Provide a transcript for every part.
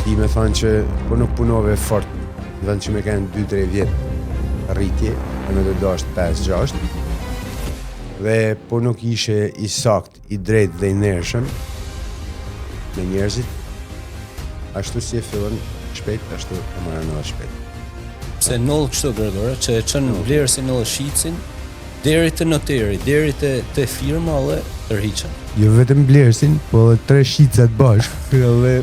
Ti me thonë që po nuk punove fort, në vend që me kanë 2-3 vjetë rritje, e me të dashtë 5-6, dhe po nuk ishe i sakt, i drejt dhe i nërshëm me njerëzit, ashtu si e fillon shpejt, ashtu e marrën edhe shpejt. Pse noll kështu Gregor, që e çon vlerë si noll shitsin, deri te noteri, deri te firma dhe tërhiqen. Jo vetëm blersin, po edhe 3 shicat bashkë, edhe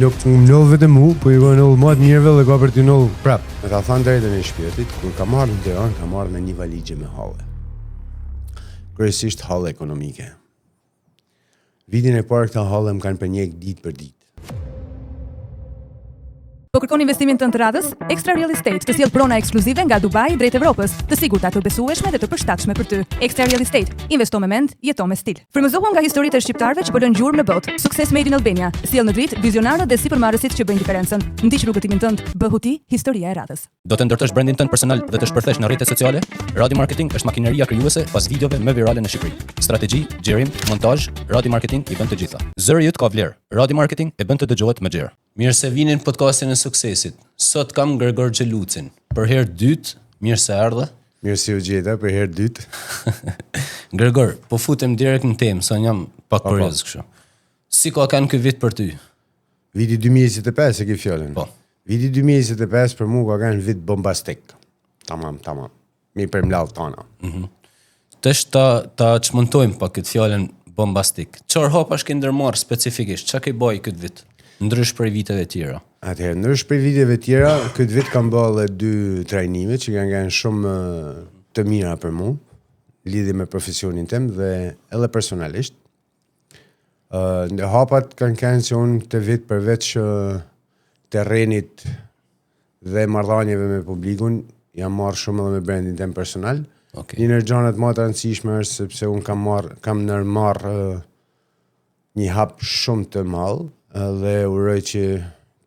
nuk noll vetëm mu, po i ka noll më të mirëve dhe ka për t'ju noll prap. Me ta thënë drejtën e shpirtit, kur ka marrë në Tiranë, ka marrë me një valigje me halle. Kryesisht halle ekonomike. Vitin e parë këta halle më kanë përnjek ditë për ditë. Po kërkon investimin tënd të radhës? Extra Real Estate të sjell prona ekskluzive nga Dubai drejt Evropës, të sigurta, të besueshme dhe të përshtatshme për ty. Extra Real Estate, investo me mend, jeto me stil. Frymëzohu nga historitë e shqiptarëve që po lënë gjurmë në botë. Sukses made in Albania. Sjell në dritë vizionarët dhe sipërmarrësit që bëjnë diferencën. Ndiq rrugëtimin tënd, bëhu ti historia e radhës. Do të ndërtosh brandin tënd personal dhe të shpërthesh në rrjetet sociale? Radio Marketing është makineria krijuese pas videove më virale në Shqipëri. Strategji, xhirim, montazh, Radio Marketing i bën të gjitha. Zëri yt ka vlerë. Radio Marketing e bën të dëgjohet më gjerë. Mirë se vinin podcastin e suksesit. Sot kam Gregor Xhelucin. Për herë dytë, mirë se erdhe. Mirë si u gjeta për herë dytë. Gregor, po futem direkt në temë, sa jam pak kurioz kështu. Si ka kanë ky vit për ty? Viti 2025 e ke fjalën. Po. Viti 2025 për mua ka qenë vit bombastik. Tamam. Mi për mlall tona. Tash ta çmontojmë pak këtë fjalën bombastik. Çfarë hapash ke ndërmarr specifikisht? Çka ke bëj këtë vit? Ndrysh prej viteve tjera. Atëherë, ndrysh prej viteve tjera, këtë vit kam bërë 2 trajnime që kanë qenë shumë të mira për mua, lidhje me profesionin tim dhe edhe personalisht. Në hapat kanë qenë që unë këtë vit përveç terrenit dhe marrëdhënieve me publikun, jam marrë shumë edhe me brandin tim personal. Okay. Një ndër gjanat më të rëndësishme është sepse unë kam nërmarr një hap shumë të madh dhe uroj që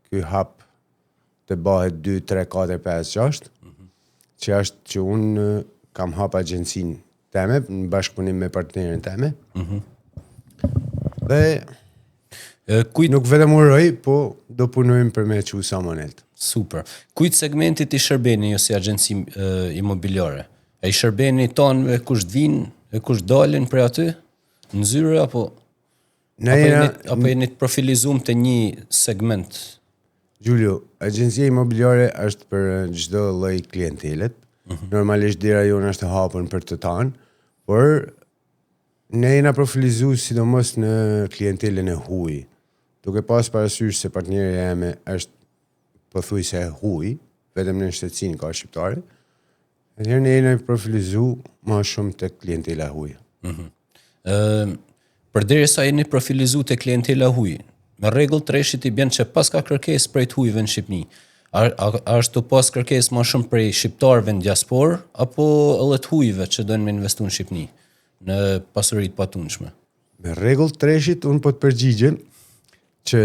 ky hap të bëhet 2, 3, 4, 5, 6, që është që unë kam hap agjencinë teme, në bashkëpunim me partnerin teme, dhe nuk vetëm uroj, po do punojmë për me që sa më nelt. Super. Kujt segmentit i shërbeni ju si agjenci imobiliare? E i shërbeni tonë kush vinë, e kush dalin prej aty? Në zyre apo jeni të profilizuar të një segment? Gjulio, agjencia imobiliare është për çdo lloj klientelet. Normalisht dera jonë është e hapur për të tanë, por ne jena profilizuar sidomos në klientelën e huaj. Duke pas parasysh se partneri jeme është pothuajse e huaj, vetëm në shtetësinë ka shqiptare. Atëherë ne jena profilizuar më shumë tek klientela e huaj. Përderisa jeni profilizuar te klientela huaj, me rregull treshit i bën që pas ka kërkesë prej të hujve në Shqipëri. A është të pas kërkesë më shumë prej shqiptarëve në diasporë apo edhe të hujve që doin me investu në Shqipëri në pasuritë patundshme? Me rregull treshit unë po të përgjigjem që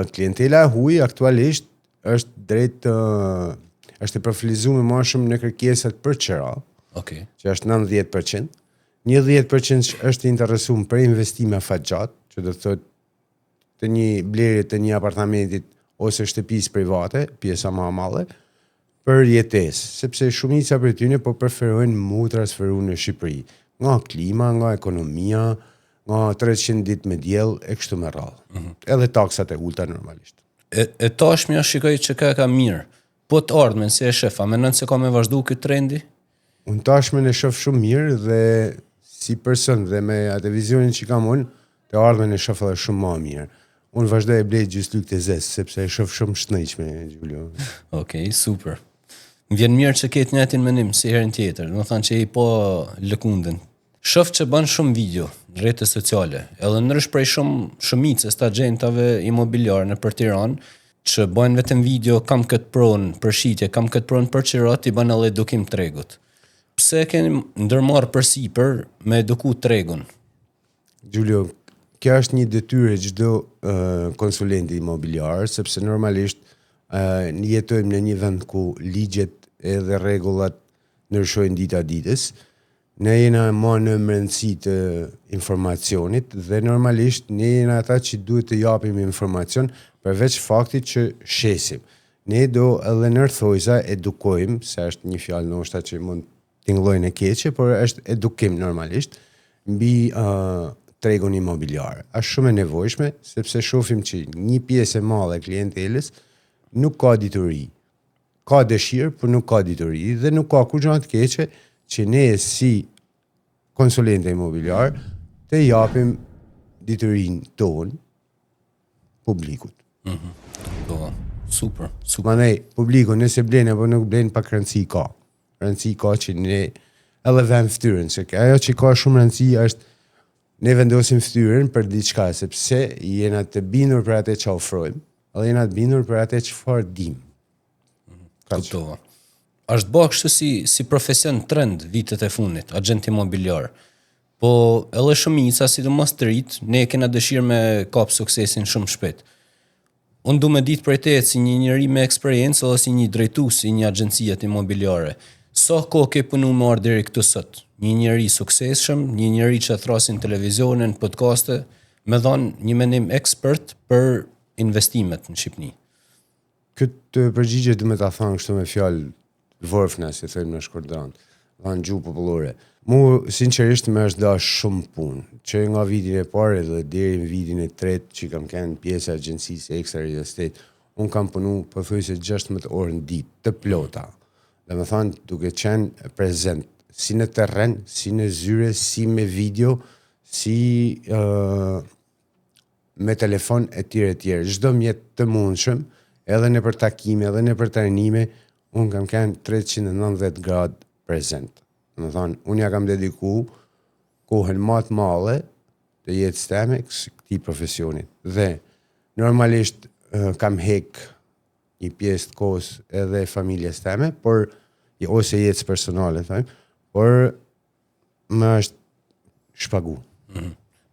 klientela e huaj aktualisht është e profilizuar më shumë në kërkesat për qira. Okay. Që është 90%. 10% është interesuar për investime afatgjat, që do të thotë të një blerje të një apartamentit ose shtëpisë private, pjesa më e madhe, për jetesë, sepse shumica prej tyre po preferojnë mu transferu në Shqipëri, nga klima, nga ekonomia, nga 300 ditë me diell e kështu me radhë. Edhe taksat e ulta normalisht. E tashmë shikoj që ka mirë. Po të ardhmen si e shef, a mendon se ka me vazhdu këtë trendi? Unë tashmen e shoh shumë mirë dhe si person dhe me atë vizionin që kam unë, të ardhmen e shoh edhe shumë më mirë. Unë vazhdoj e blej gjysë lykë të zesë, sepse e shoh shumë shtënjshme, Gjulio. Okej, super. Më vjen mirë që ketë njëtin menim si herën tjetër, do të thonë që i po lëkundën. Shoh që bën shumë video në rrjetet sociale, edhe ndrysh prej shumicës të agjentave imobiliare në për Tiranë, që bën vetëm video, kam këtë pronë për shitje, kam këtë pronë për qirat, i bën edhe edukim tregut. Pse keni ndërmarrë përsipër me eduku tregun? Gjulio, kjo është një detyrë çdo konsulenti imobiliar, sepse normalisht jetojmë në një vend ku ligjet edhe rregullat ndryshojnë dita ditës. Ne jena më në rëndësi të informacionit dhe normalisht ne jena ata që duhet të japim informacion përveç faktit që shesim. Ne do edhe nërthojza edukojmë, se është një fjalë ndoshta që mund tingëllojnë e keqe, por është edukim normalisht, mbi tregun imobiliar. Është shumë e nevojshme, sepse shohim që një pjesë e madhe e klientelës nuk ka dituri. Ka dëshirë, por nuk ka dituri, dhe nuk ka kur gjë të keqe që ne si konsulente imobiliar të japim diturinë tonë publikut. Po, super. Mandej, publiku nëse blen apo nuk blen, pak rëndësi ka. Rëndësi ka që ne edhe vëm ftyrën, se ajo që ka shumë rëndësi është ne vendosim ftyrën për diçka, sepse jena të bindur për atë që ofrojmë, edhe jena të bindur për atë çfarë dim. Kuptova. Është bërë kështu si profesion trend vitet e fundit, agent imobiliar. Po edhe shumica, sidomos të rit, ne kena dëshirë me kap suksesin shumë shpejt. Unë du me ditë për te si një njëri me eksperiencë edhe si një drejtues i një agjencije imobiliare. Sa kohë ke punu me ardhë deri këtu sot? Një njëri suksesshëm, një njëri që thrasin televizionin, podcaste, me dhanë një menim ekspert për investimet në Shqipëni. Këtë përgjigje du me ta thanë kështu me fjalë vorfna, si thënë në Shkodran, dhanë gjuhë popullore. Mu, sinqerisht, me është da shumë punë, që nga vitin e parë dhe deri në vitin e tretë që kam kënë pjesë e agjencisë Extra Real Estate, unë kam punu pothuajse 16 orë në ditë, të plota. Dhe me thanë, duke qenë prezent, si në terren, si në zyre, si me video, si me telefon e tjere. Çdo mjet të mundshëm, edhe në për takime, edhe në për trajnime, unë kam kënë 390 gradë prezent. Më thonë, unë ja kam dediku kohën më të madhe të jetës teme këtij profesionit. Dhe normalisht kam hek një pjesë të kohës edhe familjes teme, por ose jetës personale, thajmë, por më është shpagu.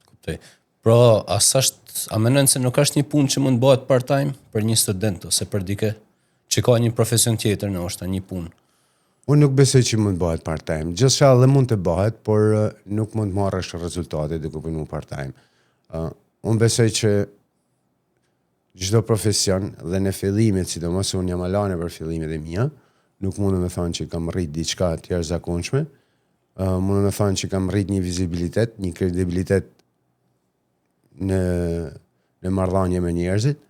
Kuptoj. Pra, a menon se nuk është një punë që mund bëhet part-time për një student ose për dike që ka një profesion tjetër në është një punë? Unë nuk besoj që mund bëhet part-time. Gjithçka dhe mund të bëhet, por nuk mund marrësh rezultate duke punu part-time. Unë besoj që çdo profesion dhe në fillimet, sidomos unë jam alane për fillimet e mia, nuk mundu me thonë që kam rrit diçka të jashtëzakonshme. Mundu me thonë që kam rrit një vizibilitet, një kredibilitet në marrëdhënie me njerëzit.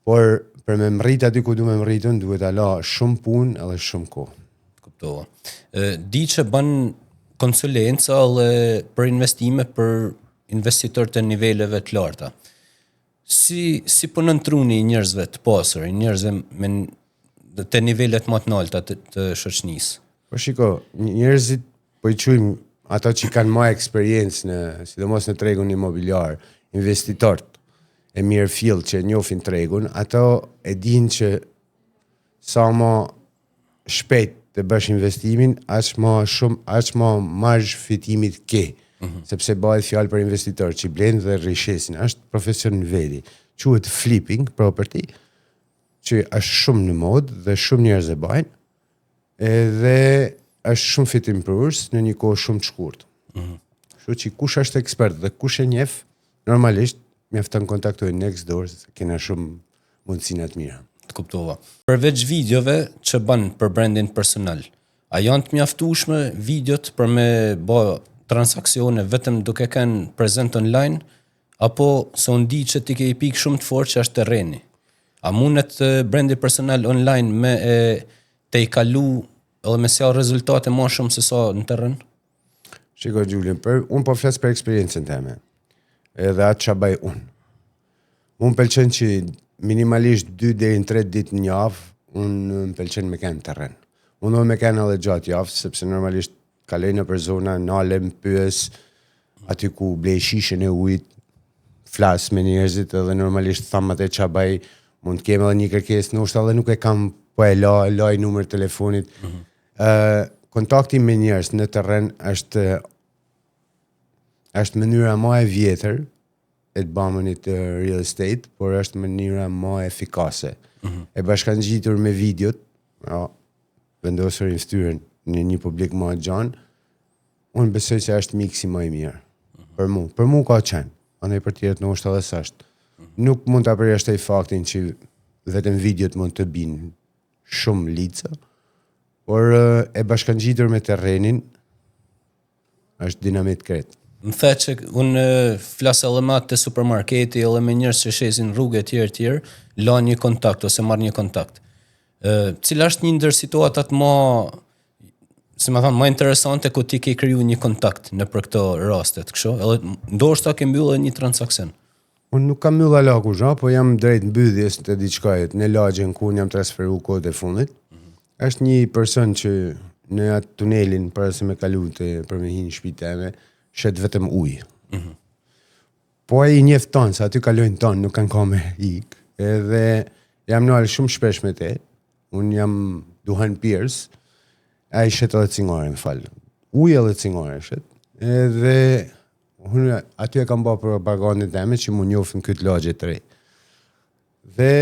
Por për me mrit aty ku du me mritën, duhet ala shumë punë edhe shumë kohë. Kuptova. Di që bën konsulenca dhe për investime për investitor të niveleve të larta. Si punon truni i njerëzve të pasur, i njerëzve të nivelet më të larta të shoqënisë? Po shiko, njerëzit po i quajmë ata që kanë më eksperiencë sidomos në tregun imobiliar, investitorët e mirë fill që njohin tregun, ato e dinë që sa më shpejt të bësh investimin, aq më marrësh fitimit ke. Sepse bëhet fjalë për investitor që blenë dhe rishesin. Është profesion në veti. Quhet flipping property, që është shumë në modë dhe shumë njerëz e bëjnë. Edhe është shumë fitimprurës në një kohë shumë të shkurtër. Kështu që kush është ekspert dhe kush e njeh, normalisht mjafton kontaktoj Nextdoor, se kena shumë mundësina të mira. Të kuptova. Përveç videove që bën për brandin personal, a janë të mjaftueshme videot për me bë transaksione vetëm duke qenë prezent online, apo se unë di që ti ke i pikë shumë të fortë që është terreni? A mundet brandi personal online me të i kalu edhe me sjell rezultate më shumë se sa në terren? Shiko Julian, unë po flas për eksperiencën time. Edhe atë që baj unë. Unë pëlqen që minimalisht 2 deri në 3 ditë në javë, unë më pëlqen me kenë terren. Unë me kenë edhe gjatë javë, sepse normalisht kaloj në për zona, nalem, pyes, aty ku blej shishën e ujit, flas me njerëzit, edhe normalisht tham atë që baj, mund të kem edhe një kërkesë, ndoshta edhe nuk e kam, po e laj numër telefonit. Kontakti me njerëz në terren është mënyra më e vjetër e të bëmënit real estate, por është mënyra më efikase. E bashkangjitur me videot, vendosur në ftyrën në një publik më gjanë, unë besoj se është miksi më i mirë. Për mu ka qenë, andaj për tjerët në është edhe sashtë. Nuk mund ta përjashtoj faktin që vetëm videot mund të binë shumë lica, por e bashkangjitur me terrenin është dinamit krejt. Më the që unë flas edhe me atë të supermarketi, edhe me njerëz që shesin rrugë tjerë, la një kontakt ose marr një kontakt. Cila është një ndër situatat më interesante ku ti ke kriju një kontakt në për këto rastet, kështu, edhe ndoshta ke mbyllë një transaksion. Unë nuk kam mbyll ala kush, po jam drejt mbylljes të diçkajt në lagjen ku unë jam transferu kohët e fundit. Është një person që në atë tunelin para se me kalu për me hinë shtëpinë time, shet vetëm ujë. Po ai i njeh ton, se aty kalojnë ton, nuk kanë kohë me ik. Edhe jam nal shumë shpesh me te. Unë jam duhan pirës, ai shet edhe cigare, më fal. Ujë edhe cigare shet. Edhe unë aty e kam bërë propagandën time që mu njofën këtë lagje të re. Dhe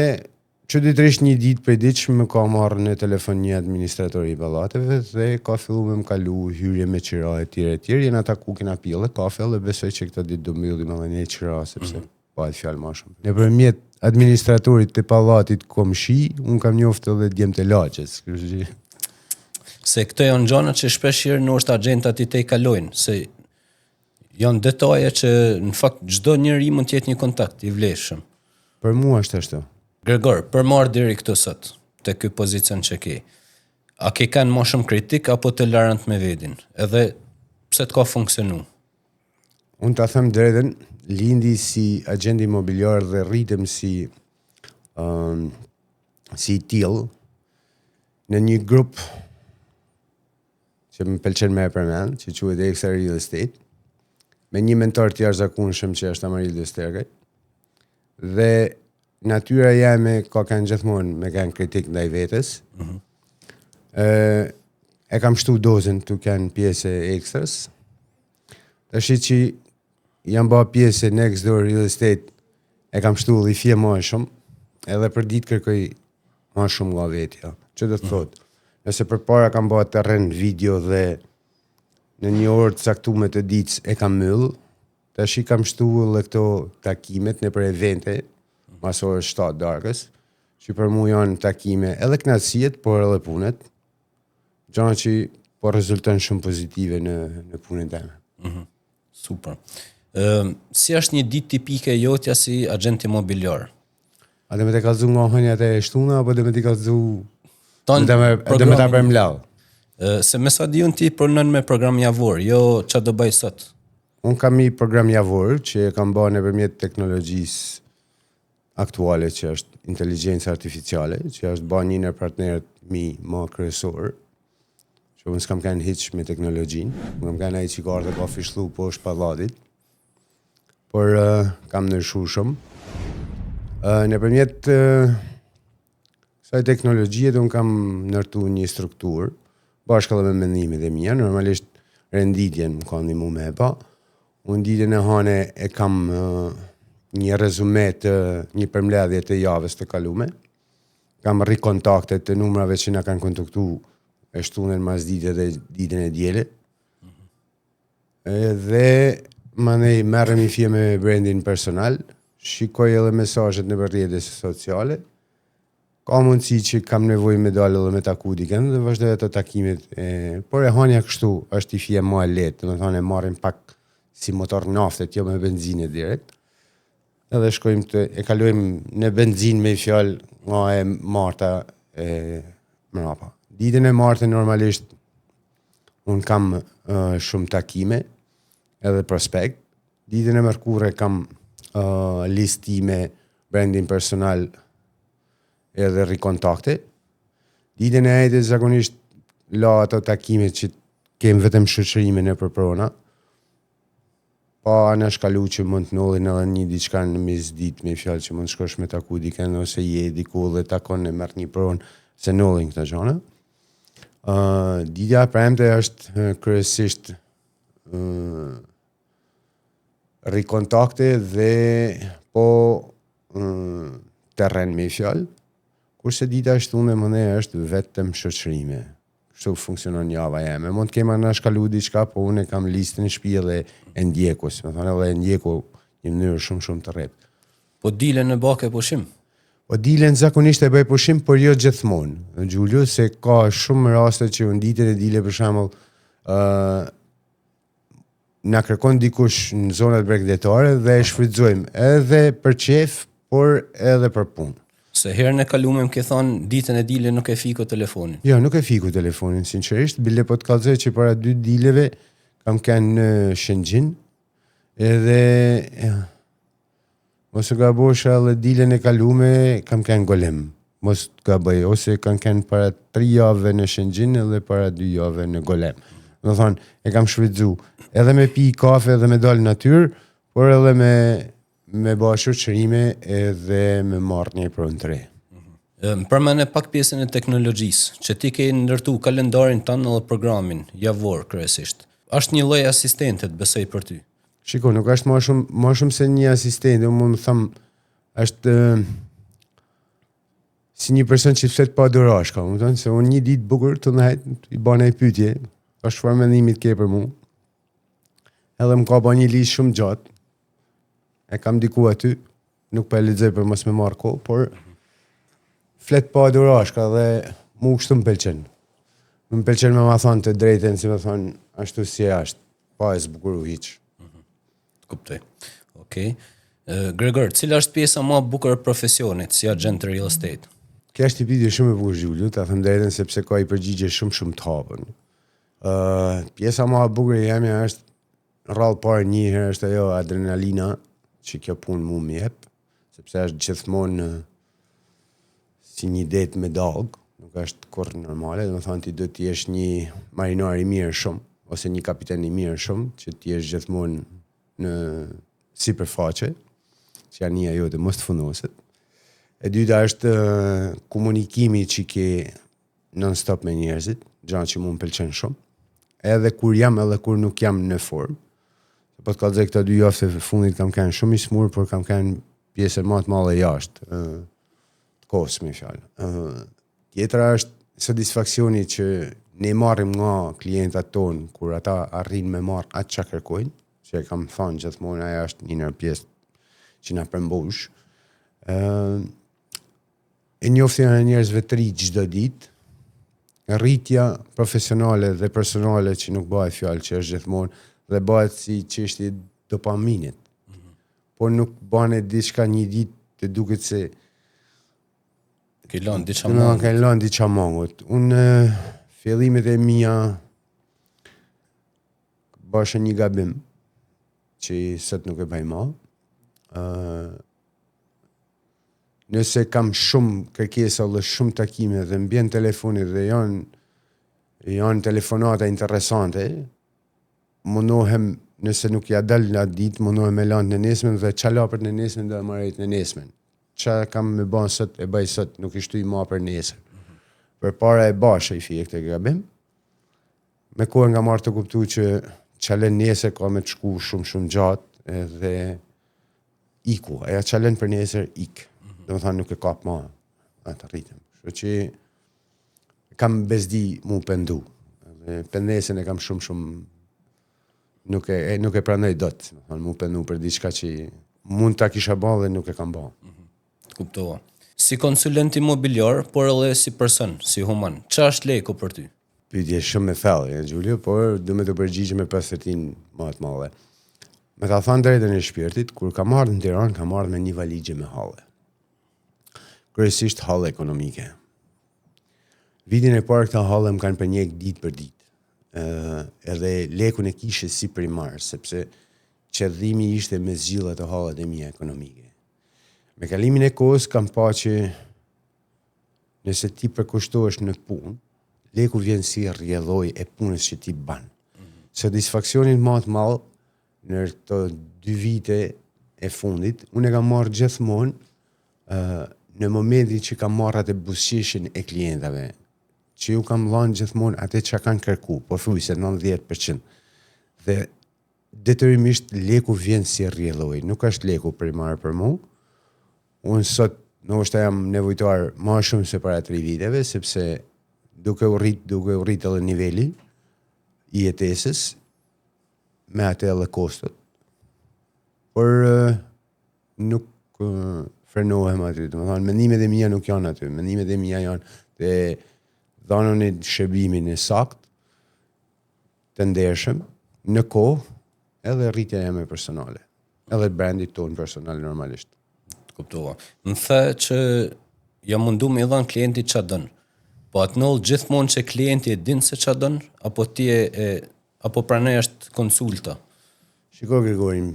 çuditërisht një ditë për ditë më ka marrë në telefon një administrator i pallateve dhe ka filluar me më kalu hyrje me qira e tjerë, jena taku kena pjellë kafe dhe besoj që këtë ditë do mbyllim edhe një qira sepse bëhet fjalë më shumë. Nëpërmjet administratorit të pallatit komshi, un kam njoftë edhe djemt e lagjes, kështu që se këto janë gjëra që shpesh herë ndoshta agjentat i te kalojnë, se janë detaje që në fakt çdo njeri mund të jetë një kontakt i vlefshëm. Për mua është ashtu. Gregor, për marrë deri këtu sot, te ky pozicion që ke, a ke kanë më shumë kritik apo të larant me vedin? Edhe pse të ka funksionu? Unë ta them drejtën, lindi si agent imobiliar dhe rritem si till në një grup që më pëlqen me e përmend, që quhet Extra Real Estate, me një mentor të jashtëzakonshëm që është Amaril Destergaj. Dhe natyra jame ka kanë gjithmonë me kanë kritik ndaj vetes. E kam shtu dozën të kanë pjesë ekstras. Tashi që jam ba pjesë Next Door Real Estate, e kam shtu dhe i fje ma shumë, edhe për ditë kërkoj ma shumë nga vetja. Që do të thotë? Nëse për para kam ba terren video dhe në një orë të caktuar të ditës e kam myll, tashi kam shtu edhe këto takimet në për evente, mas orës 7 darkës, që për mu janë takime edhe knatësiet, por edhe punet, gjana që po rezulton shumë pozitive në punën time. Super. Si është një ditë tipike jotja si agent imobiliar? A dhe me të kalëzu nga hënjat e shtuna, apo dhe me të kalëzu Tonë dhe me të apër mlau? Se me sa di unë ti pronon me program javor, jo që do bëj sot? Unë kam një program javor që kam bërë nëpërmjet teknologjisë aktuale që është inteligjencë artificiale, që është bërë një në partnerët mi më kryesor, që unë s'kam kanë hiq me teknologjinë, unë kam kanë ai që ka ardhe ka fishlu poshtë pallatit, por kam ndryshu shumë. Nëpërmjet kësaj teknologjie unë kam ndërtu një strukturë, bashkë edhe me mendimet e mia, normalisht renditjen më ka ndihmu me e pa. Unë ditën e hane e kam një rezume të një përmbledhje të javës të kalume. Kam rikontakte të numrave që na kanë kontaktu e shtunën mas dite dhe ditën e diele. Dhe manej merrem i fje me brandin personal, shikoj edhe mesazhet në rrjetet sociale. Ka mundësi që kam nevojë me dalë edhe me taku dikën dhe vazhdoj ato takimet. Por e hanja kështu është i fje më lehtë, do të thonë marrim pak si motor naftet, jo me benzinë direkt. Edhe shkojmë e kalojmë në benzinë me fjalë nga e marta e mrapa. Ditën e martë normalisht un kam shumë takime edhe prospekt. Ditën e mërkurë kam listime, branding personal edhe rikontakte. Ditën e ajtë zakonisht la ato takime që kem vetëm shoqërime në përprona. Pa në shkalu që mund të nollin edhe një diçka në mes ditë me fjalë që mund të shkosh me taku dikën ose je diku dhe takon e merr një pronë se nollin këta gjëra. Ditja e premte është kryesisht rikontakte dhe po terren me fjalë. Kurse dita e shtunë më ne është vetëm shoqërime. Kështu funksionon java jeme. Mund të kema në shkalu diçka, po unë kam listën në shtëpi dhe e ndjekus. Me thonë edhe e ndjeku një mënyrë shumë të rreptë. Po dilen në bake pushim? Po dilen zakonisht e bëj pushim, por jo gjithmonë. Gjulio, se ka shumë raste që unë ditën e dile për shembull na kërkon dikush në zonat bregdetare dhe e shfrytëzojmë edhe për qef, por edhe për punë. Se herën e kaluar më ke thonë ditën e dile nuk e fiku telefonin. Jo, nuk e fiku telefonin, sinqerisht, bile po të kallëzoj që para 2 dileve kam kanë në Shëngjin, edhe mos u gabosh edhe dilen e kalume kam kanë Golem. Mos të gaboj, ose kanë kanë para 3 javë në Shëngjin edhe para 2 javë në Golem. Do thonë, e kam shfrytzu edhe me pi kafe edhe me dalë natyrë, por edhe me bashkë qërime edhe me marrë një pronë të re. Përmene pak pjesën e teknologjisë, që ti ke ndërtu kalendarin tanë edhe programin, javor kryesisht. Është një lloj asistentet, besoj për ty. Shiko, nuk është më shumë se një asistent, unë më thëmë, është si një person që flet pa dorashka, më thënë, se unë një ditë bukur të nëhet, i bane e pytje, është farë mendimit ke për mu, edhe më ka ba një listë shumë gjatë, e kam diku aty, nuk pa e lexoj për mos me marrë kohë, por flet pa dorashka dhe mu kështu më pëlqen. Më pëlqen me ma thonë të drejten, si me thonë, ashtu si e ashtë, pa e zbukuru hiq. Kuptoj. Okej. Gregor, cila është pjesa më e bukur e profesionit si agent real estate? Kjo është një pyetje shumë e bukur, Gjulio, ta them drejtën sepse ka i përgjigje shumë të hapën. Pjesa më e bukur e jemja është rrallë parë një herë është ajo adrenalina që kjo punë mu më jep, sepse është gjithmonë si një det me dallg, nuk është kurrë normale, do të thonë ti do të jesh një marinar i mirë shumë ose një kapiten i mirë shumë që ti jesh gjithmonë në sipërfaqe, që janë një ajo të mos të funoset. E dyta është komunikimi që ke non-stop me njerëzit, gjënë që mu më pëlqen shumë, edhe kur jam edhe kur nuk jam në formë. Po të kallëzoj këta 2 javë se fundit kam kanë shumë i smur, por kam kanë pjesë më të madhe jashtë, të kohës me fjalë. Tjetra është satisfaksioni që ne marrim nga klientat tonë kur ata arrin me marr atë çka kërkojnë, që e kam thënë gjithmonë ajo është një ndër pjesë që na përmbush. E njoftja e njerëzve të ri çdo ditë, rritja profesionale dhe personale që nuk bëhet fjalë që është gjithmonë dhe bëhet si çështje dopaminit. Por nuk bane diçka një ditë të duket se ke lënë diçka mangut. Ke lënë diçka mangut. Unë fillimet e mia bashë një gabim që sot nuk e bëj më. Nëse kam shumë kërkesa dhe shumë takime dhe mbjen telefoni dhe janë telefonata interesante, mundohem nëse nuk ja dal në atë ditë, mundohem me lanë në nesmen dhe qala për në nesmen dhe marrejt në nesmen. Qa kam me ban sot, e bëj sot, nuk ishtu i ma për nesër. Për para e bashë i fije këtë gabim. Me kohë nga marrë të kuptu që qalen nesër ka me të shku shumë gjatë edhe iku. Aja qalen për nesër ik. Dhe më thanë nuk e kap ma atë rritëm. Shë që kam bezdi mu pendu. Pendesën e kam shumë nuk e pranoj dot, mu pendu për diçka që mund ta kisha bërë dhe nuk e kam bërë. Kuptova. Si konsulent imobiliar, por edhe si person, si human, ç'a është Leku për ty? Pyetje shumë e thellë, Gjulio, por du me të përgjigje me pastërtin më të madhe. Me ta thënë drejtën e shpirtit, kur kam ardhur në Tiranë, kam ardhur me një valigje me halle. Kryesisht halle ekonomike. Vitin e parë këta halle më kanë përnjek ditë për ditë. Edhe Lekun e kishe si primar, sepse qëllimi ishte me zgjidhja të hallet e mia ekonomike. Me kalimin e kohës kam pa që nëse ti përkushtohesh në punë, Leku vjen si rrjedhoj e punës që ti ban. Satisfaksionin më të madh në këto 2 vite e fundit, unë e kam marrë gjithmonë në momentin që kam marrë atë buzëqeshjen e klientave, që ju kam dhënë gjithmonë atë që kanë kërku, po thuj se 90%. Dhe detyrimisht Leku vjen si rrjedhoj, nuk është Leku primar për mua. Unë sot ndoshta jam nevojtar më shumë se para 3 viteve, sepse duke u rrit edhe niveli i jetesës, me atë edhe kostot. Por nuk frenohem aty. Do të thonë mendimet e mia nuk janë aty. Mendimet e mia janë te dhënën e shërbimin e sakt, të ndershëm, në kohë, edhe rritja jeme personale. Edhe brandit tonë personal normalisht. Kuptova. Më the që jam mundu me i dhanë klientit që dënë. Po atë nëllë gjithmonë që klienti e dinë se që dënë, apo ti apo pranaj është konsulta? Shiko, Gregorin,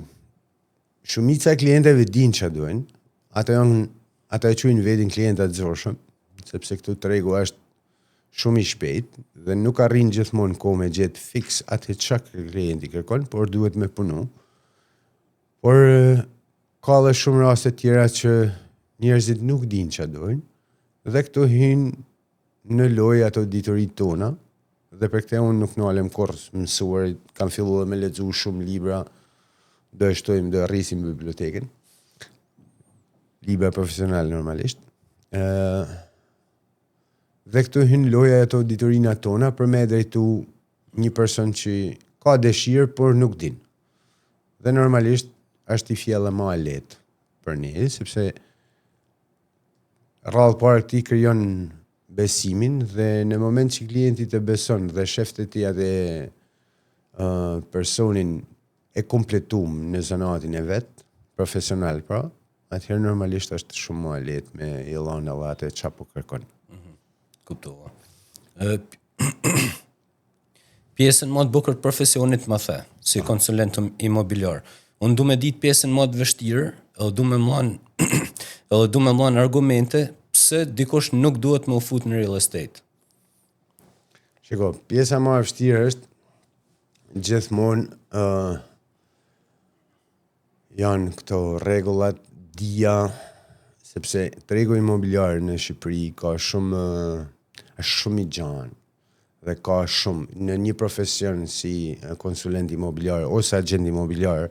shumica e klienteve dinë që duhen, ata e quajnë vedin klientat zorshëm, sepse këtu tregu është shumë i shpejt dhe nuk arrin gjithmonë kohë me gjetë fix atë çka klienti kërkon, por duhet me punu. Por ka dhe shumë raste tjera që njerëzit nuk dinë që duhen, dhe këtu hynë në lojë ato ditorit tona, dhe për këte unë nuk nalem kurs mësuar, kam fillu dhe me lexu shumë libra, do e shtojmë, do e rrisim biblioteken, libra profesional normalisht, dhe këtu hynë loja ato ditorina tona për me drejtu një person që ka dëshirë, por nuk din. Dhe normalisht është i fjellë ma e letë për ne, sepse rrallë parë këti krijon besimin dhe në moment që klienti të beson dhe shefte ti atë personin e kompletum në zanatin e vetë, profesional pra, atëherë normalisht është shumë ma e letë me i lanë edhe atë qa po kërkon. Kuptova. Pjesën më të bukur profesionit më the, si konsulent imobiliar. Unë du me ditë pjesën më të vështirë, edhe du me mlan argumente pse dikush nuk duhet me u fut në real estate. Shiko, pjesa më e vështirë është gjithmonë janë këto rregullat dia, sepse tregu imobiliar në Shqipëri ka shumë i gjanë dhe ka shumë në një profesion si konsulent imobiliar ose agent imobiliar,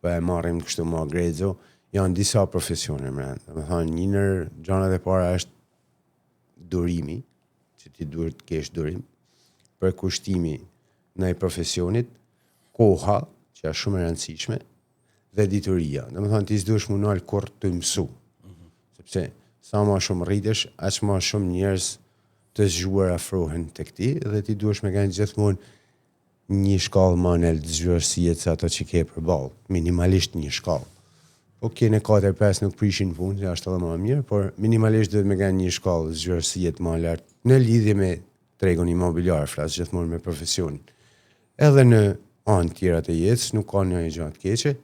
po e marrim kështu më grezzo, janë disa profesione më rëndë. Dhe me thonë, një nër gjanat e para është durimi, që ti duhet të kesh durim, për kushtimi në i profesionit, koha, që është shumë e rëndësishme, dhe dituria. Dhe me thonë, ti s'duhesh mu nalë kur të mësu. Sepse sa ma shumë rritesh, aq ma shumë njerëz të zgjuar afrohen të këti, dhe ti duhesh me kanë gjithmonë një shkallë ma në zgjuarësijet se ato që ke për balë, minimalisht një shkallë. Po kene 4-5 nuk prishin punë, që është edhe më mirë, por minimalisht duhet me kanë një shkallë zgjuarësijet ma lartë në lidhje me tregun imobiliar, flas gjithmonë me profesionin. Edhe në anë tjera të jetës, nuk ka një gjatë keqe,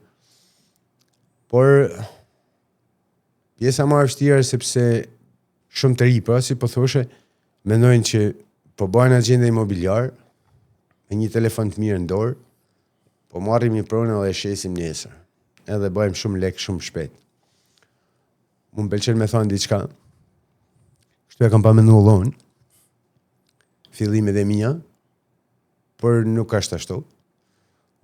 por pjesa më e vështirë sepse shumë të ri, pra si po thoshe, mendojnë që po bëjnë agenda imobiliar, me një telefon të mirë në dorë, po marrim një pronë dhe shesim nesër. Edhe bëjmë shumë lek shumë shpejt. Më pëlqen me thonë diçka, kështu e kam pa mendu unë, fillimet e mia, por nuk është ashtu.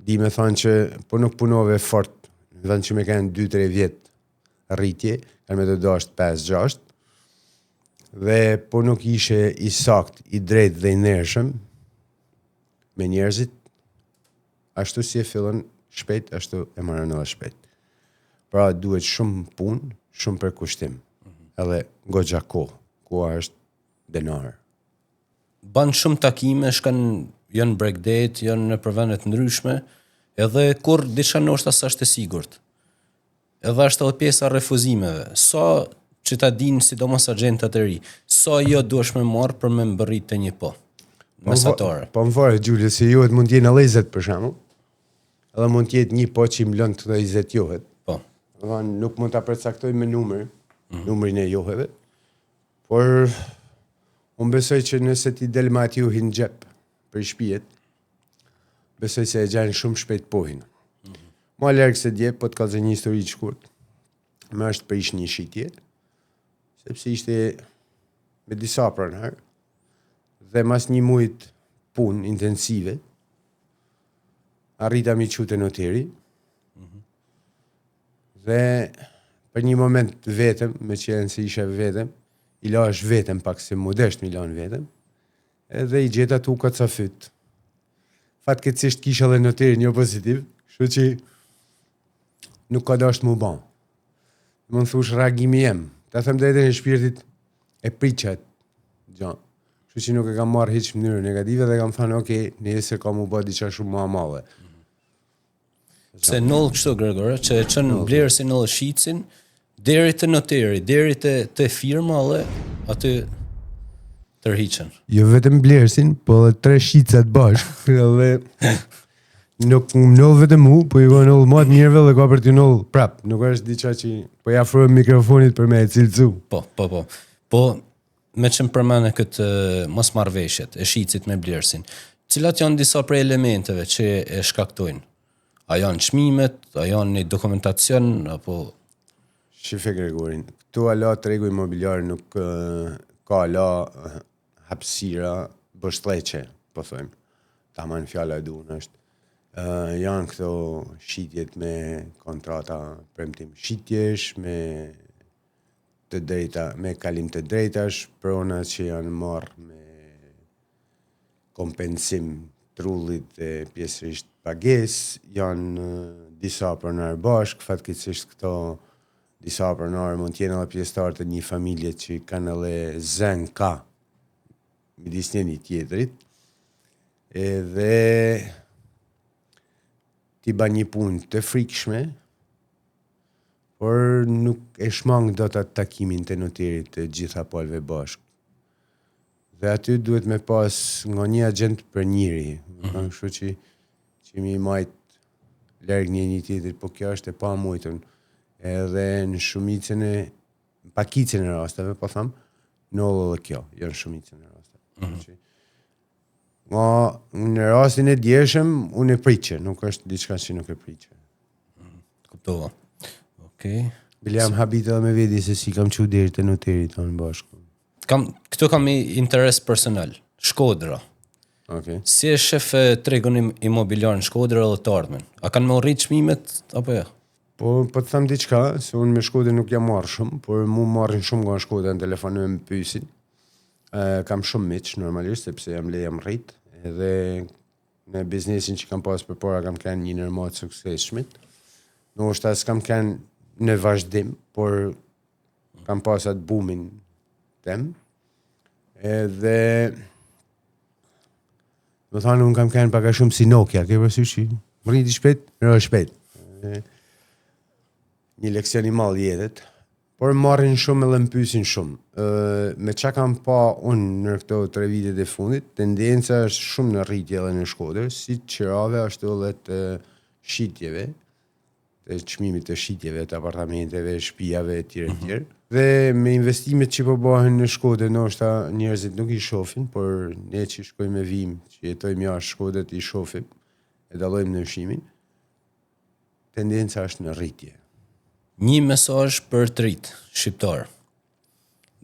Di me thonë që po nuk punove fort, në vend që me kanë 2-3 vjetë rritje, kanë me të dashtë 5-6, dhe po nuk ishe i sakt, i drejt dhe i ndershëm me njerëzit, ashtu si e fillon shpejt, ashtu e marrën edhe shpejt. Pra duhet shumë punë, shumë përkushtim. Edhe goxha kohë. Koha është denar. Ban shumë takime, janë break date, janë në përvendet ndryshme, edhe kur diçka ndoshta s'është e sigurt. Edhe është edhe pjesa refuzimeve. Sa që ta dinë sidomos agjentat e ri, sa jo duhesh me marr për me mbërrit të një po. Mesatare. Po më fare, Gjulli, se juhet mund t'jenë edhe 20 për shembull. Edhe mund t'jetë një po që i mlon të 20 johet. Po. Dhe nuk mund t'a përcaktoj me numrin e joheve. Por unë besoj që nëse ti del me aty hin xhep për shtëpijet, besoj se e gjajnë shumë shpejt pohin. Ma larg se dje, po të kallëzoj një histori të shkurt. Më është prish një shitje, sepse ishte me disa pronar, dhe mas një mujt punë intensive, arrita mi qute noteri, dhe për një moment vetëm, me qenë se ishe vetëm, i lash vetëm pak se modesht mi lanë vetëm, edhe i gjeta tu ka ca fyt. Fatkeqësisht kisha dhe noteri një pozitiv, kështu që nuk ka dasht mu ban. mund thush reagimi jem. Ta them drejtën e shpirtit e priqet. Gjo. Kështu që nuk e kam marrë hiç mënyrë negative dhe kam thënë, okay, nesër kam u bë diçka shumë më e madhe. Se noll kështu Gregor, që e çon Blersin në shitsin deri te noteri, deri te firma dhe aty tërhiqen. Jo vetëm Blersin, po edhe 3 shicat bashkë, edhe nuk noll vetëm mu, po i ka noll më të mirëve dhe ka për t'ju noll prap. Nuk është diçka që po i afrojmë mikrofonit për me e cilëcu. Po, me që më përmene këtë mosmarrveshjet e shicit me Blersin, cilat janë disa prej elementeve që e shkaktojnë? A janë çmimet, a janë një dokumentacion, apo... Shife Gregorin, këtu ala tregu imobiliar nuk ka ala hapësira bështleqe, po thojmë. Taman fjala e duhur është. Janë këto shitjet me kontrata premtim shitjesh, me të drejta, me kalim të drejtash, prona që janë marrë me kompensim trullit dhe pjesërisht pagesë, janë disa pronarë bashkë, fatkeqësisht këto disa pronarë mund t'jenë edhe pjesëtarë të një familje që kanë edhe zën ka midis njëri tjetrit, edhe t'i ba një punë të frikshme, por nuk e shmang do të takimin të noterit të gjitha palve bashkë. Dhe aty duhet me pas nga një agent për njëri. Kështu që mi majtë larg një tjetrit, po kjo është e pa mujtën. Edhe në shumicën e pakicën e rasteve, po tham, noll edhe kjo, jo në shumicën e rasteve. Nga në rastin e djeshëm, unë e priqe, nuk është diçka që nuk e priqe. Kuptova. Okej. Bile jam habit edhe me vedi se si kam qu deri të noterit tonë bashkë. Këtu kam interes personal. Shkodra. Okay. Si e shef tregun imobiliar në Shkodër edhe të ardhmen? A kanë më rrit çmimet apo jo? Po të them diçka, se unë me Shkodër nuk jam marrë shumë, por mu marrin shumë nga Shkodër në telefonoj më pyesin. Kam shumë miq normalisht sepse jam rrit, edhe në biznesin që kam pas përpara kam kanë një nërmat suksesshmit. Ndoshta s'kam kanë në vazhdim, por kam pas atë boomin tem. Edhe do thonë unë kam kanë pak a shumë si Nokia, ke parasysh? Rriti shpejt, shpejt. Një leksion i madh jetet, por marrin shumë edhe më pyesin shumë. Me çka kam pa unë në këto 3 vitet e fundit, tendenca është shumë në rritje edhe në Shkodër, si qirave ashtu edhe të shitjeve, të çmimit të shitjeve, të apartamenteve, shtëpiave etj. Dhe me investimet që po bëhen në Shkodër, ndoshta njerëzit nuk i shohin, por ne që shkojmë me vim, që jetojmë jashtë Shkodrës i shohim, e dallojmë ndryshimin. Tendenca është në rritje. Një mesazh për të rit shqiptar.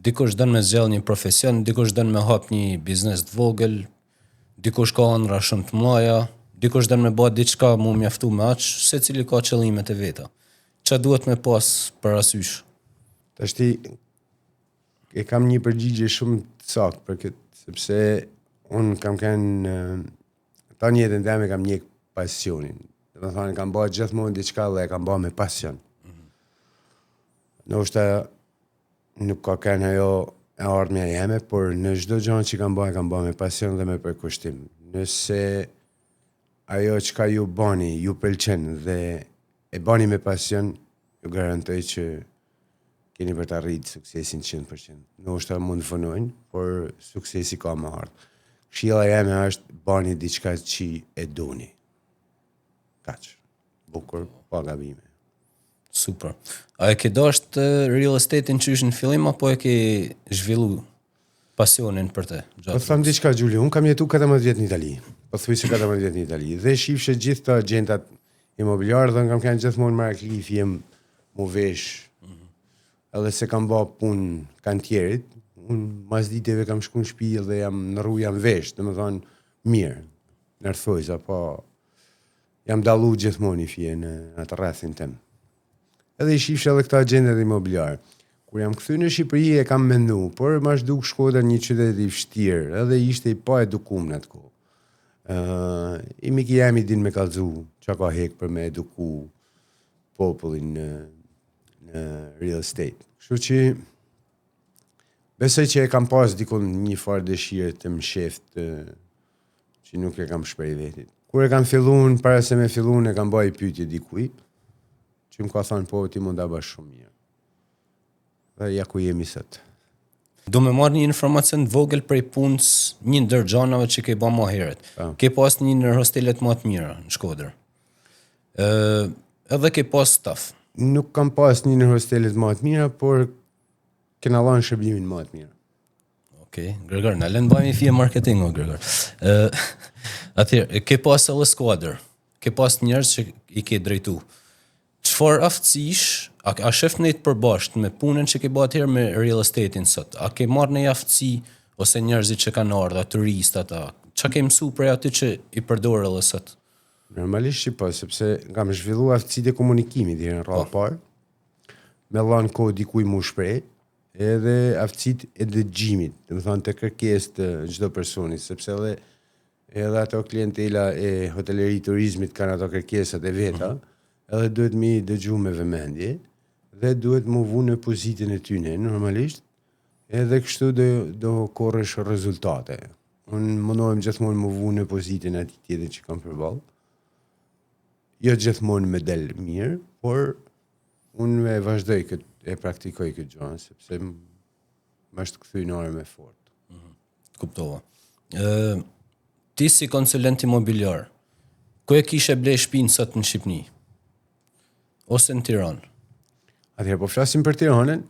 Dikush don me zgjell një profesion, dikush don me hap një biznes të vogël, dikush ka ëndra shumë të mëdha, dikush don me bë diçka mu mjaftu me aq, secili ka qëllimet e veta. Ç'a duhet me pas parasysh? Tashti e kam një përgjigje shumë të saktë për këtë, sepse unë kam kanë ta një jetën time kam një pasionin. Do të thonë kam bërë gjithmonë diçka dhe e kam bërë me pasion. Ndoshta nuk ka kanë ajo e ardhmja jeme, por në çdo gjë që kam bërë me pasion dhe me përkushtim. Nëse ajo çka ju bani, ju pëlqen dhe e bani me pasion, ju garantoj që keni për të arritur suksesin 100%. Ndoshta mund të fënojnë, por suksesi ka më ardhur. Këshilla jeme është bani diçka që e doni. Kaq. Bukur, pa gabime. Super. A e ke dasht real estate-in qysh në fillim, apo e ke zhvillu pasionin për te? Po tham diçka, Gjuli, unë kam jetu 14 vjet në Itali. Po thuj se 14 vjet në Itali. Dhe shifshe gjithë të agjentat imobiliar dhe kam kanë gjithmonë marrë jem mu vesh. Edhe se kam ba punë kantierit, unë mas diteve kam shku në shtëpi dhe jam në rrugë jam vesh, dhe më thonë mirë, nërthojza, po jam dallu gjithmonë i fije në atë rrethin tem. Edhe i shifshe edhe këta agjendat imobiliar. Kur jam kthy në Shqipëri e kam mendu, por më është duk Shkodra një qytet i vështirë, edhe ishte i pa edukum në atë kohë. I miki jam i din me kallzu, çka ka hek për me eduku popullin në real estate. Kështu që besoj që e kam pas dikon një farë dëshirë të më sheft që nuk e kam shprej vetit. Kur e kam fillun, para se me fillun, e kam bëj pyetje dikuj, që më ka thënë po ti mund ta bësh shumë mirë. Dhe ja ku jemi sot. Do me marrë një informacion të vogël prej punës, një ndër gjanave që ke ba më herët. Ke pas një ndër hostelet më të mira në Shkodër. Edhe ke pas staf. Nuk kam pas një ndër hostelet më të mira, por kena lanë shërbimin më të mirë. Okej, Gregor, na lënë bëjmë fije marketing o Gregor. Atëherë, ke pas edhe skuadër. Ke pas njerëz që i ke drejtu. Çfarë aftësish, a shef në të përbashkët me punën që ke bërë atëherë me real estate-in sot? A ke marrë një aftësi ose njerëzit që kanë ardhur, turistat, çka ke mësuar prej aty që i përdor edhe sot? Normalisht që po, sepse kam zhvilluar aftësitë e komunikimit në radhë parë. Me lanë kohë dikuj mu shpreh, edhe aftësitë e dëgjimit, domethënë të kërkesë të çdo personi, sepse edhe ato klientela e hoteleri turizmit kanë ato kërkesat e veta. Edhe duhet mi dëgju me vëmendje dhe duhet mu vu në pozitën e tyne, normalisht, edhe kështu do korresh rezultate. Unë mundohem gjithmonë mu vu në pozitën e tjetër që kam përballë. Jo gjithmonë me del mirë, por unë e vazhdoj e praktikoj këtë gjë, sepse më është kthy në orë me fort. Kuptova. Ti si konsulent imobiliar, ku e kishe ble shtëpinë sot në Shqipëni? Ose në Tiranë? Atëherë, po flasim për Tiranën,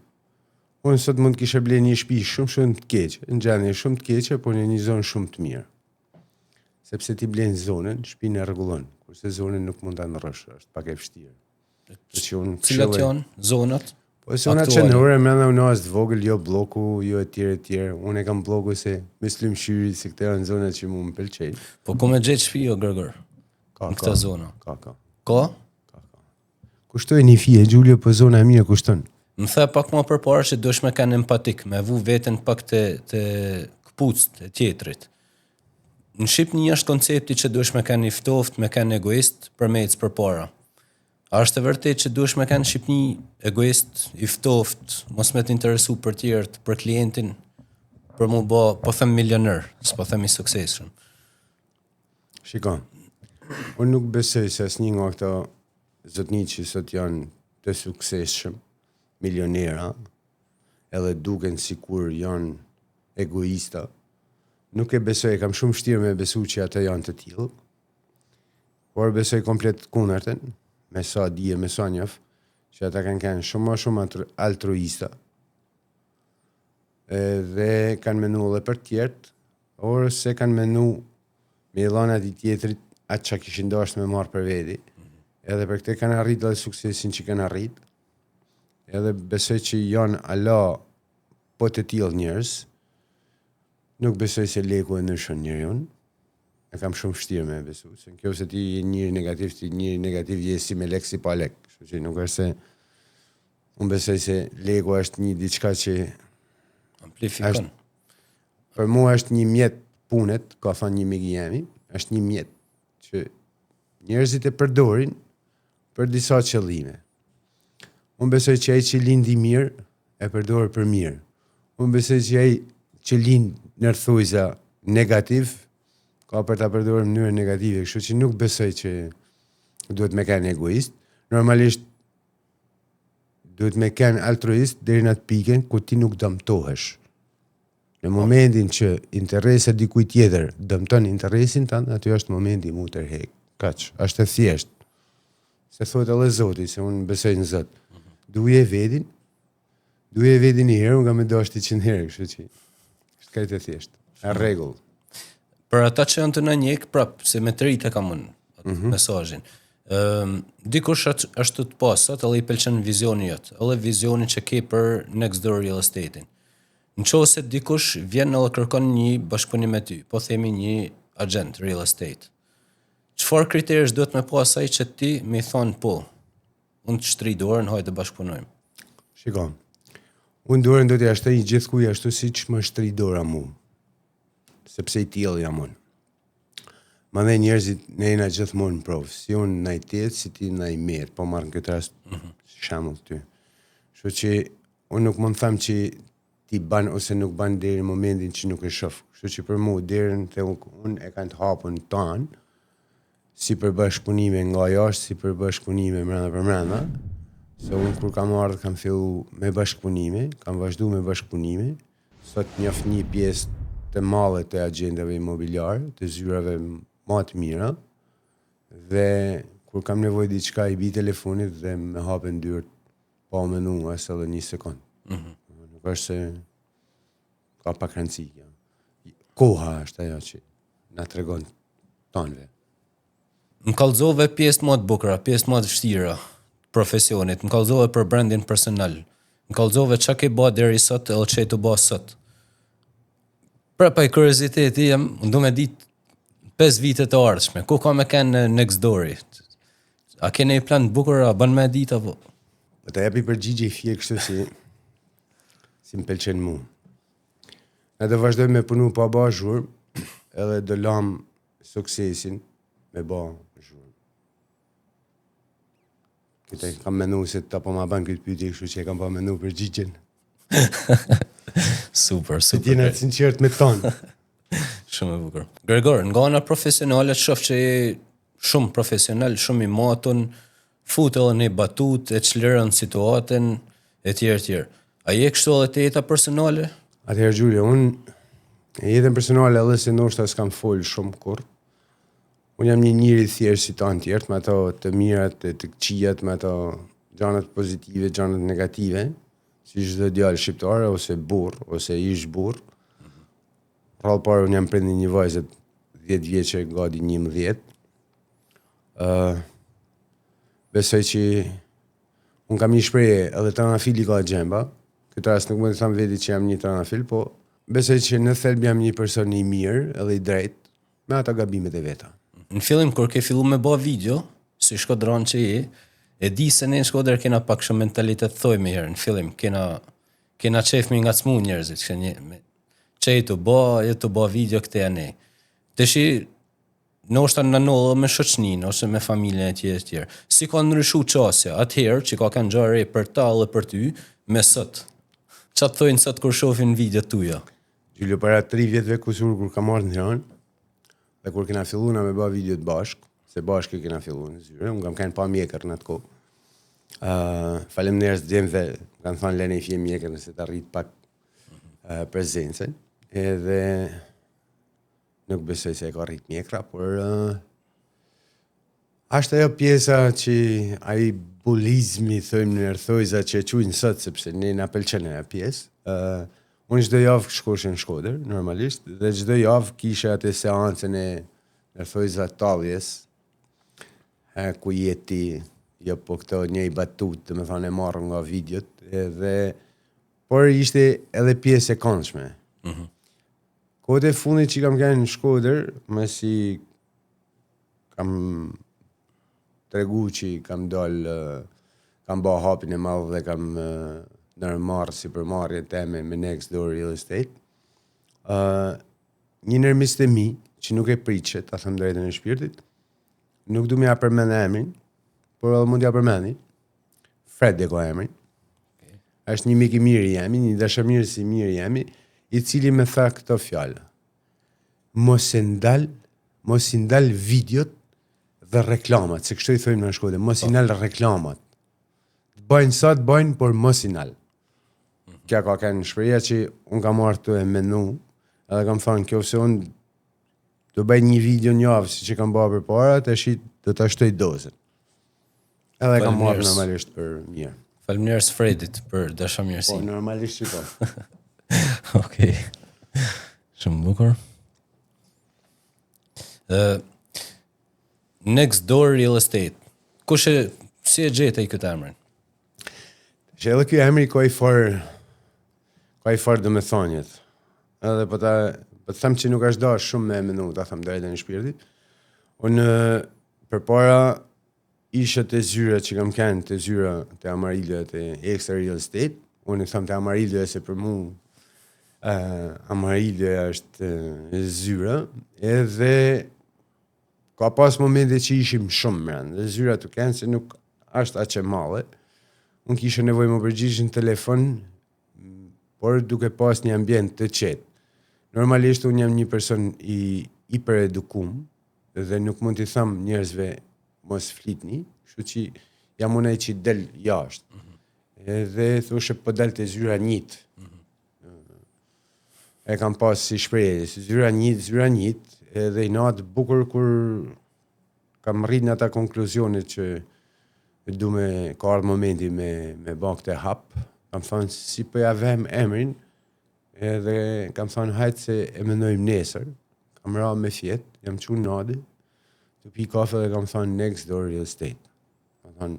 unë sot mund kishe ble një shtëpi shumë të keqe, në gjendje shumë të keqe, por në një zonë shumë të mirë. Sepse ti blen zonën, shtëpinë e rregullon, kurse zonën nuk mund ta ndrosh, është pak e vështirë. Cilat janë zonat? Po zonat qendrore, brenda unazit vogël, jo bloku, jo etj. Unë e kam bloku se me Slimshyri, se këto janë zonat që më pëlqejnë. Po ku me gjetë shtëpi o Gregor? Në këta zona? Ka. Ka? Kushtoj një fije, Gjulio, po zona e mia kushton. Më the pak më përpara që duhesh me kanë empatik, me vu veten pak të këpucët e tjetrit. Në Shqipëni është koncepti që duhesh me kanë i ftoftë, me kanë egoist për me ecë përpara. A është e vërtetë që duhesh me kanë në Shqipëni egoist, i ftoftë, mos me të interesu për tjerët, për klientin, për mu bë, po them milioner, s'po them i suksesshëm. Shikon, unë nuk besoj se asnjë nga këto zotnit që sot janë të suksesshëm, milionera, edhe duken sikur janë egoista. Nuk e besoj, kam shumë vështirë me besu që ata janë të tillë. Por besoj komplet kundërtën, me sa dije, me sa njoh, që ata kanë shumë altruista. Dhe kanë menu edhe për tjertë, or se kanë menu me dhënat i tjetrit atë që kishin dashur me marrë për veti. Edhe për këtë kanë arritur edhe suksesin që kanë arritur. Edhe besoj që janë ala po të tillë njerëz. Nuk besoj se leku e ndryshon njeriun. E kam shumë vështirë me besu. Se nëse ti je njëri negativ, je si me lek si pa lek. Kështu që nuk është se unë besoj se leku është një diçka që amplifikon. Për mua është një mjet punet, ka thënë një mik i jemi, është një mjet që njerëzit e përdorin për disa qëllime. Unë besoj që ai që lindi mirë e përdor për mirë. Unë besoj që ai që lind nërthujza negativ ka për ta përdorur në mënyrë negative, kështu që nuk besoj që duhet me kanë egoist. Normalisht duhet me kanë altruist deri në atë pikën ku ti nuk dëmtohesh. Në momentin që interesi dikujt tjetër dëmton interesin tënd, aty është momenti mu tërheq. Kaq, është e thjesht. Se thotë edhe Zoti, se unë besoj në Zot. Duje vetin një herë, unë kam me dashti 100 herë, kështu që është kaq e thjesht. Në rregull. Për ata që janë të na njeh prap, se me të rit e kam unë mesazhin. Dikush është të pasat, edhe i pëlqen vizioni jot, edhe vizioni që ke për next door real estate-in. Nëse dikush vjen edhe kërkon një bashkëpunim me ty, po themi një agent real estate. Çfarë kriterësh duhet me pas ai që ti më thon po? Unë të shtri dorën, hajde të bashkëpunojmë. Shiko. Unë dorën do t'ja shtoj gjithkujt ashtu siç më shtri dora mua. Sepse i tillë jam unë. Mandej njerëzit ne jena gjithmonë në provë. Si unë na i tet, si ti na i merr, po marr në këtë rast shembull ty. Kështu që unë nuk mund them që ti ban ose nuk ban deri në momentin që nuk e shoh. Kështu që për mua deri te unë e kanë të hapun tan, si për bashkëpunime nga jashtë, si për bashkëpunime brenda për brenda. Se unë kur kam ardhur kam fillu me bashkëpunime, kam vazhdu me bashkëpunime, sot njoft një pjesë të madhe të agjendave imobiliare, të zyrave më të mira, dhe kur kam nevojë diçka i bi telefonit dhe me hapen dyert pa u menu as edhe një sekond. Nuk është se ka pak rëndësi. Koha është ajo që na tregon tonëve. Më kallëzove pjesë më të bukura, pjesë më të vështira profesionit, më kallëzove për brandin personal, më kallëzove çka ke bë deri sot edhe çka të bë sot. Pra pa i kurioziteti jam, du me ditë 5 vite të ardhshme, ku ka me kanë Nextdoor? A keni një plan të bukur, a bën me ditë apo? Po ta japi përgjigje i fije kështu si më pëlqen mua. Ne do vazhdojmë me punu pa ba zhurmë, edhe do lam suksesin me ba zhurmë. Këtë kam menu se ta po ma ban këtë pyetje, kështu që e kam pa menu përgjigjen. Super. Ti jeni sinqert me tonë. Shumë e bukur. Gregor, nga ana profesionale shoh që je shumë profesional, shumë i matun, fut edhe në batut, e çliron situatën etj. A je kështu edhe te jeta personale? Atëherë Gjulio, unë e jetën personale edhe se ndoshta s'kam fol shumë kurrë. Unë jam një njeri thjesht si tanë tjertë, me ato të mirat, të këqijat, me ato gjanat pozitive, gjanat negative, si çdo djalë shqiptar ose burr, ose ish burr. Rrallë parë unë jam prindi një vajzë 10 vjeçe, gati 11. Besoj që unë kam një shprehje, edhe tranafili ka gjemba. Këtë rast nuk mund të them veti që jam një tranafil, po besoj që në thelb jam një person i mirë edhe i drejtë, me ata gabimet e veta. Në fillim kur ke filluar me bë video, si shkodron që je, e di se ne në Shkodër kena pak shumë mentalitet thoj me herë, në fillim kena qef me ngacmu njerëzit, që e të bë video këte e ne. Teshi, ndoshta në nollë me shoqnin ose me familjen e tjerë. Si ka ndryshu qasja, atëherë që ka kanë gjare për ta dhe për ty, me sot. Qa të thojnë sot kur shofin video tuja? Gjulio, para 3 vjetëve kusur kur kam ardhur në Tiranë, dhe kur kena fillu na me bë video të bashkë, se bashkë kena fillu në zyre, unë kam kanë pa mjekër në atë kohë. Faleminderit djemve, kanë thënë lene i fje mjekër nëse të arrit pak prezencën, edhe nuk besoj se e ka rrit mjekra, por është ajo pjesa që ai bulizmi, thojmë në erthojza që e quajnë sot, sepse ne na pëlqen ajo pjesë. Unë çdo javë shkoshe në Shkodër, normalisht, dhe çdo javë kisha atë seancën e erthojza talljes, ku jeti, jo po këto një i batut, dhe me thane marrë nga videot, por ishte edhe pjesë e këndshme. Kohët e fundit që kam qenë në Shkodër, më si kam tregu që kam dalë, kam ba hapin e madhë dhe kam nërmarë si përmarrje teme me Nextdoor Real Estate. Një nërmis të mi, që nuk e priqet, ta thëmë drejtën e shpirtit, nuk du me ja përmend emrin, por edhe mund ja përmendi. Fred e ka emrin. Është një mik i mirë jemi, një dashamirës i mirë jemi, i cili me tha këto fjalë. Mos i ndal videot dhe reklamat, se kështu i thojmë në Shkodër, mos i ndal reklamat. Bëjnë sa të bëjnë, por mos i ndal. Kja ka kënë shpreja që unë kam marrë të e menu, edhe kam thënë kjo se unë do bëj një video një javë, si që kam bërë për para, të shit do të ashtoj dozën. Edhe kam marrë normalisht për mirë. Faleminderit Fredit për dashamirësi. Po, normalisht që po. Okej. Shumë bukur. Nextdoor Real Estate. Si e gjete i këtë emrin? Që edhe kjo emri ka i farë domethëniet. Edhe po të them që nuk është dash shumë me menu, ta them drejtën e shpirtit. Unë përpara isha të zyra që kam kënë, të zyra të Amarillo të Extra Real Estate. Unë i them të Amarillo se për mu Amarillo është zyra, edhe ka pas momente që ishim shumë mërën, dhe zyra të kënë se nuk është aq e madhe. unë kisha nevojë më përgjigj në telefon, por duke pas një ambient të qetë. Normalisht unë jam një person i hiperedukum dhe nuk mund t'i them njerëzve mos flitni, kështu që jam unë ai që del jashtë. Edhe thoshe po dalte zyra njët. E kam pas si shprehje, zyra njët, edhe i natë bukur kur kam rrit në ata konkluzionet që du me ka ardhë momenti me ba këtë hap, kam thënë si po ja vëm emrin, edhe kam thënë hajtë se e mendojmë nesër, kam ra me fjet, jam qunë nadi, të pi kafe dhe kam thënë next door real estate. Kam thënë,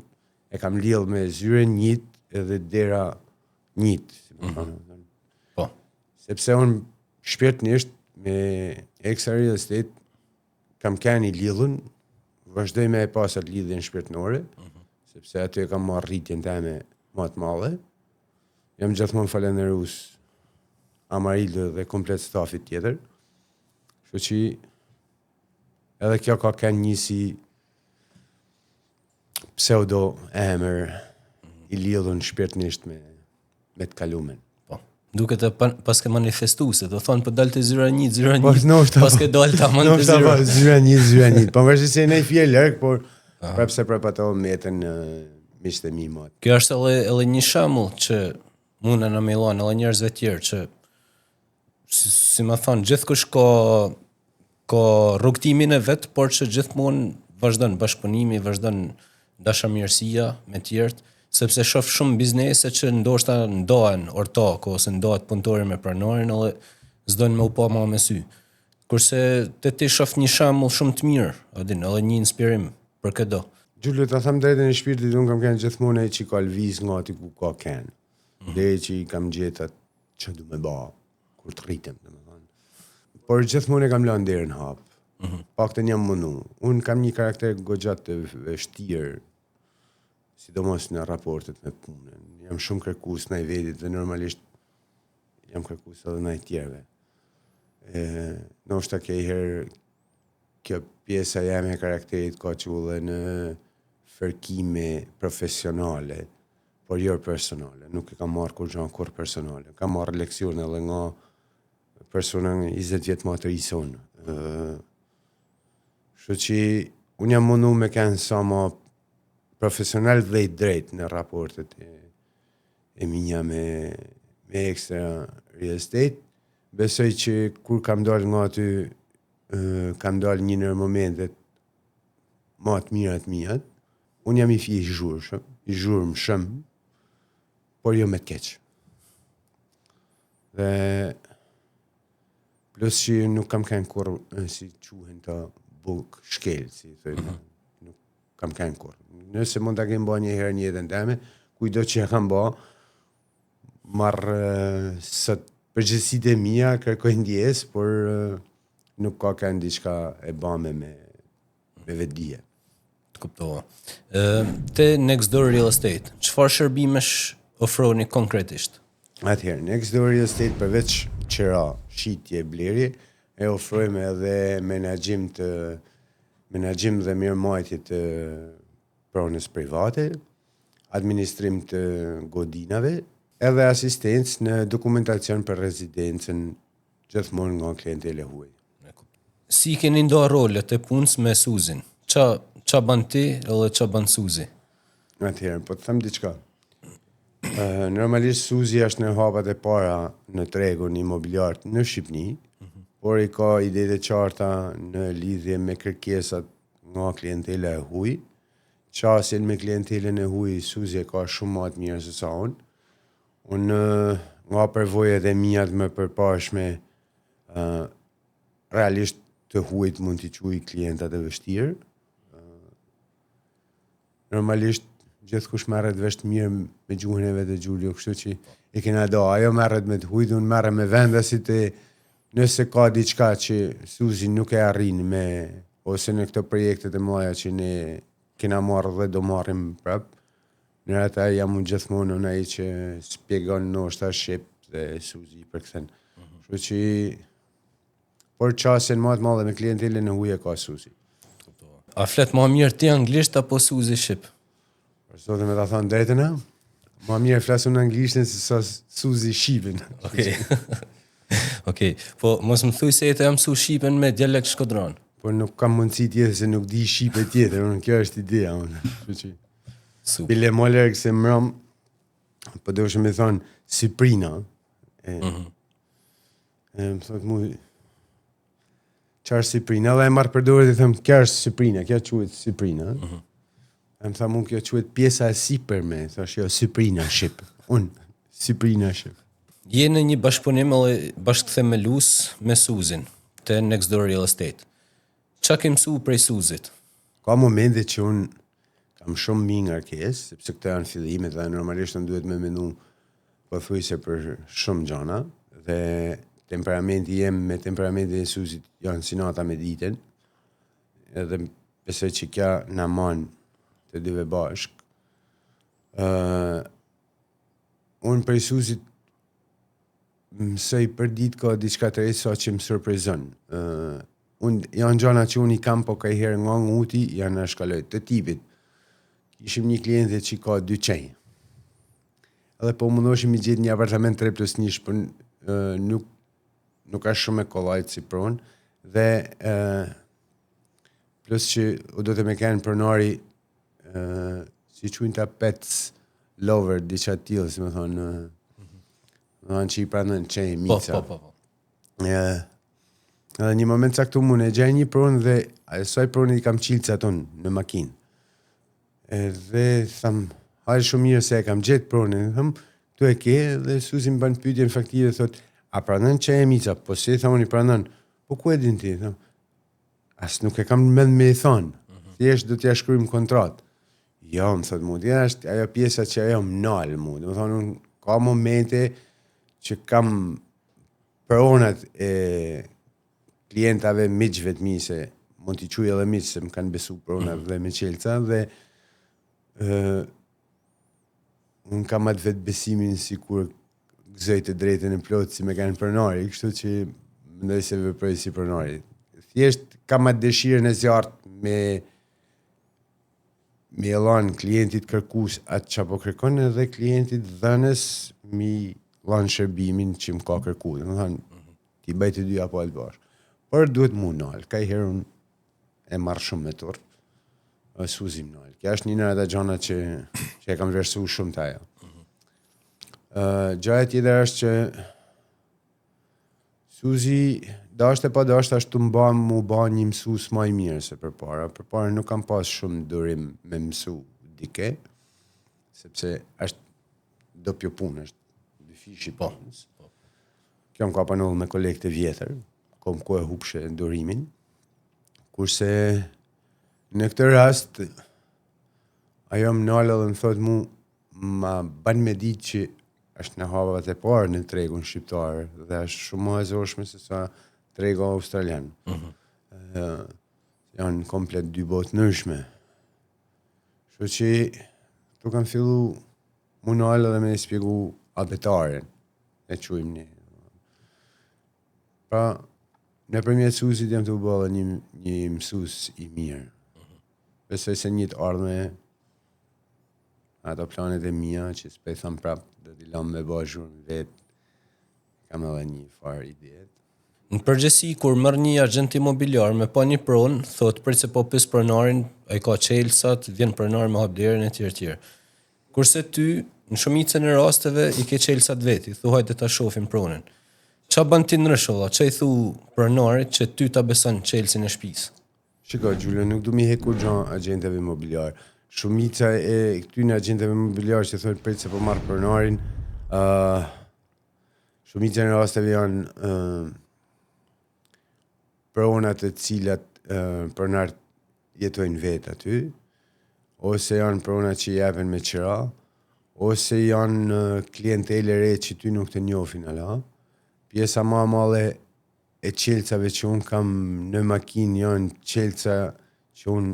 e kam lidh me zyre njët edhe dera njët, si më thënë. Po. Sepse unë shpirtnisht me Extra Real Estate kam keni lidhun, vazhdoj me e pasat lidhjen shpirtnore, sepse aty e kam marrë rritjen teme më të madhe. Jam gjithmonë falenderus Amarildo dhe komplet stafit tjetër. Kështu që edhe kjo ka kënë një si pseudo emër i lidhun shpirtnisht me të kalumen. Po. Duke të paske manifestuese, do thonë për dalë të zyra një, paske dalë të amën të zyra. Zyra një. Po më vërshë se ne fje lërgë, por prapë se prapë ato metën miqtë e mi matë. Kjo është edhe një shembull që mune në Milan, edhe njerëzve tjerë që si më thonë, gjithkush ka rrugtimin e vet, por që gjithmonë vazhdon bashkëpunimi, vazhdon dashamirësia me tjerët, sepse shoh shumë biznese që ndoshta ndohen ortak ose ndohet punëtori me pronarin edhe s'dojnë me u pa më me sy. Kurse ti shoh një shembull shumë të mirë, edhe një inspirim për këdo. Gjullu, ta them drejtën e shpirtit, unë kam kënë gjithmonë e që ka lviz nga aty ku ka kënë. Dhe që i kam gjetat që du me ba, kur të rritem, dhe me thonë. Por gjithmonë e kam lanë derën hapë. Pak të njëm mënu. Unë kam një karakter goxhat të vështirë, sidomos në raportet me punën. Jam shumë kërkus në i vedit dhe normalisht jam kërkus edhe në i tjerve. Nështë ke i herë kjo pjesa jam e karakterit ka që dhe në fërkime profesionale, por jo personale. Nuk e kam marrë kur personale. Kam marrë leksione edhe nga persona 20 vjetë më të risonë. Shë që unë jam mundu me kënë sa ma profesional dhe i drejt në raportet e minja me Extra Real Estate. Besoj që kur kam dalë nga aty, kam dalë një nërë momentet ma të mirat mijat, unë jam i fi i zhurë më shumë, por jo me të keqë. Dhe plus që nuk kam kënë kur si quhen të buk shkel, si thëjnë, nuk kam kënë kur. Nëse mund të kemë ba një herë një jetën teme, kujdo që e kam ba, marrë sot përgjësit e mija, kërkoj ndjes, por nuk ka kënë diçka e bame me vetdije. Të kuptova. Te Next Door Real Estate, çfarë shërbimesh ofroni konkretisht? Atëherë, Next Door Real Estate përveç qëra, shitje, blerje, e ofrojmë edhe menaxhim dhe mirëmbajtje të pronës private, administrim të godinave, edhe asistencë në dokumentacion për rezidencën gjithmonë nga klientele huaj. Si keni nda rolet e punës me Suzin? Qa ban ti edhe qa ban Suzi? Atëherë, po të them diçka. Normalisht Suzi është në hapat e para në tregun imobiliar në Shqipëni, por i ka idetë e qarta në lidhje me kërkesat nga klientela e huaj. Qasin me klientelën e huaj, Suzi e ka shumë më të mirë se sa unë. Unë nga përvojat e mia të më përpashme, realisht të huajt mund t'i quaj klientat e vështirë. Normalisht gjithkush merret vesh mirë me gjuhën e vet e Gjulio, kështu që e kena do, ajo merret me të huajt, unë merrem me vendasit e nëse ka diçka që Suzi nuk e arrin me, ose në këto projektet e mëdha që ne kena marrë dhe do marrim prap, në ata jam unë gjithmonë unë ai që spjegon ndoshta shqip dhe Suzi për këthen. Kështu që por qasen më të madhe me klientelën e huaj ka Suzi. A flet më mirë ti anglisht apo Suzi shqip? Për sot me ta thonë drejtën e? Ma mirë flasun anglishtën se sa Suzi shqipen. Okej. Okej, po mos më thuj se jete jam mësu shqipen me dialekt shkodran. Po nuk kam mundësi tjetër se nuk di shqipe tjetër, unë kjo është ideja unë. Kështu që Super. bile më lërgë se mram, po do shë me thonë Siprina. Më thot mu, qarë Siprina, dhe e marrë përdore dhe thëmë, kja është Siprina, kja quhet Siprina. E më tha mu, kjo quhet pjesa e sipërme, thash jo, Siprina shqip. Unë, Siprina shqip. Je në një bashkëpunim edhe bashkëthemelus me Suzin, te Next Door Real Estate. Qa ke mësu prej Suzit? Ka momente që unë kam shumë mi ngarkesë, sepse këto janë fillimet dhe normalisht unë duhet me menu pothuajse për shumë gjana, dhe temperamenti jem me temperamentin e Suzit janë si nata me ditën, edhe besoj që kja na man të dyve bashk. Unë prej Suzit mësoj për ditë ka diçka të re sa që më surprizon. Unë janë gjana që unë i kam po ka i herë nga nguti, janë në shkalloj të tipit. Ishim një kliente që ka 2 qenj. Edhe po mundoshim i gjetë një apartament 3+1, për nuk ka shumë e kollajt si pronë, dhe plus që u do të me kenë pronari si quajnë ta pets lover, diçka tillë, si më thonë, që i pranën qenj, mica. Po. Edhe një moment caktu mund e gjej një pronë dhe asaj pronë i kam qilca tonë në makinë. Edhe tham, hajde shumë mirë se e kam gjetë pronën, tham, tu e ke, dhe Suzi më bën pyetje në fakti dhe thot, a pranon qenj e mica? Po si, tham unë i pranon. Po ku e din ti? Tham, as nuk e kam mend me i thonë. Thjesht do t'ja shkruajmë kontratë. Jo, më thot mu, dhe është ajo pjesa që ajo më nalë mu. Dhe më thonë, unë ka momente që kam pronat e klientave miqve të mi, se mund t'i quj edhe miq, se më kanë besu pronat dhe me qelca, dhe unë kam atë vetë besimin si kur gëzoj të drejtën e plotë si me kanë pronari, kështu që mendoj se veproj si pronari. Thjesht kam atë dëshirën e zjartë me lanë klientit kërkus atë që po kërkon, edhe klientit dhënës mi lanë shërbimin që më ka kërku. Dhe më thanë, ti bëj të dy apo alë bashkë. Por duhet mu nalë, ka i herë unë e marrë shumë me turp, o Suzi më nalë. Kja është një në ata gjana që e kam versu shumë të ajo. Gjaja tjetër është që Suzi, dashte pa dashte ashtu mu ba një mësus ma i mirë se përpara. Përpara nuk kam pas shumë durim me mësu dike, sepse është doppio punë, është dyfishi punës. Kjo më ka panollë me kolegë të vjetër, kom ku e hupshe durimin, kurse në këtë rast, ajo më nalë dhe më thot mu, ma ban me ditë që është në havat e parë në tregun shqiptar, dhe është shumë më ezoshme se sa tregu australian. Janë komplet dy botë nërshme. Kështu që tu kam fillu mu nalë dhe me spjegu abetaren, e quim një. Pra, në përmjet Suzit jam të u bëllë një mësus i mirë. Besoj se një të ardhme ato planet e mia që s'pe tham prap do t'i lam me bashkë vetë, kam edhe një farë ide. Në përgjësi, kur mërë një agent imobiliar me pa një pronë, thot për se po pës pronarin, a i ka qelsat, vjen pronar me hablerën e tjerë. Kurse ty, në shumicën e rasteve, i ke qelsat veti, thuhajt e ta shofim pronën. Qa ban ti nërësholla, që i thu pronarit që ty ta beson qelsin e shpisë? Shiko, Gjulio, nuk du mi hekur gjan agenteve imobiliar. Shumica e këty në agenteve imobiliar që thot për se po marrë pronarin, shumica në rasteve janë pronat e cilat pronart jetojnë vetë aty, ose janë pronat që jepen me qira, ose janë klientele re që ty nuk të njofin ala. Pjesa ma male e qelcave që unë kam në makinë janë qelca që unë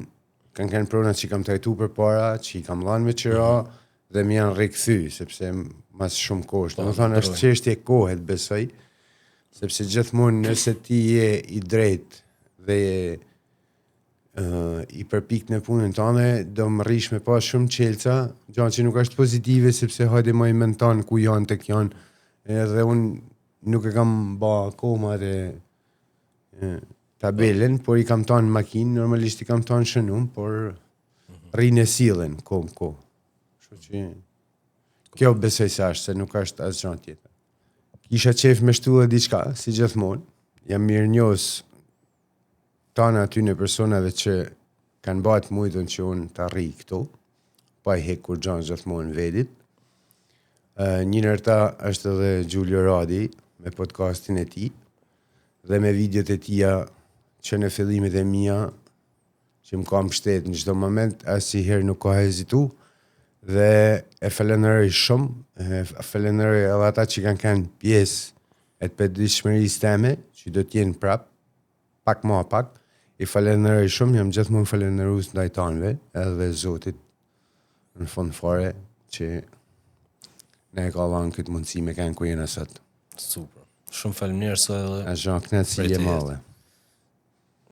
kanë kënë pronat që kam trajtu për para, që i kam lanë me qira dhe më janë rikthy, sepse mas shumë kosht. Më thonë, është çështje kohet, besoj, sepse gjithmonë nëse ti je i drejt dhe i përpik në punën tënde, do më rrish me pas shumë qelca, gjanë që nuk është pozitive, sepse hajde më i menton ku janë tek janë, edhe unë nuk e kam ba akoma dhe tabelen, por i kam tanë në makinë, normalisht i kam tanë shënum, por rrinë e sillen, ko. Kështu që kjo besoj se është, se nuk është asgjë gjanë tjetër. Kisha qef me shtu dhe diçka, si gjithmonë, jam mirë njës tana aty në personave që kanë batë mujtën që unë të arri këto, pa i hek kur gjanë gjithmonë vedit. Një nërta është edhe Gjulio Radi, me podcastin e ti, dhe me videot e tia që në fillimet e mia, që më kam pështet në çdo moment, asnjë herë nuk ka hezitu, dhe e falenderoj shumë, falenderoj edhe ata që kanë pjesë e të përditshmërisë teme, që do t'jenë prap, pak më pak, i falenderoj shumë, jam gjithmonë falenderues ndaj tanëve, edhe Zotit, në fund fare, që ne e ka dhënë këtë mundësi me kanë ku jena sot. Super. Shumë faleminderit edhe. Është një kënaqësi e madhe.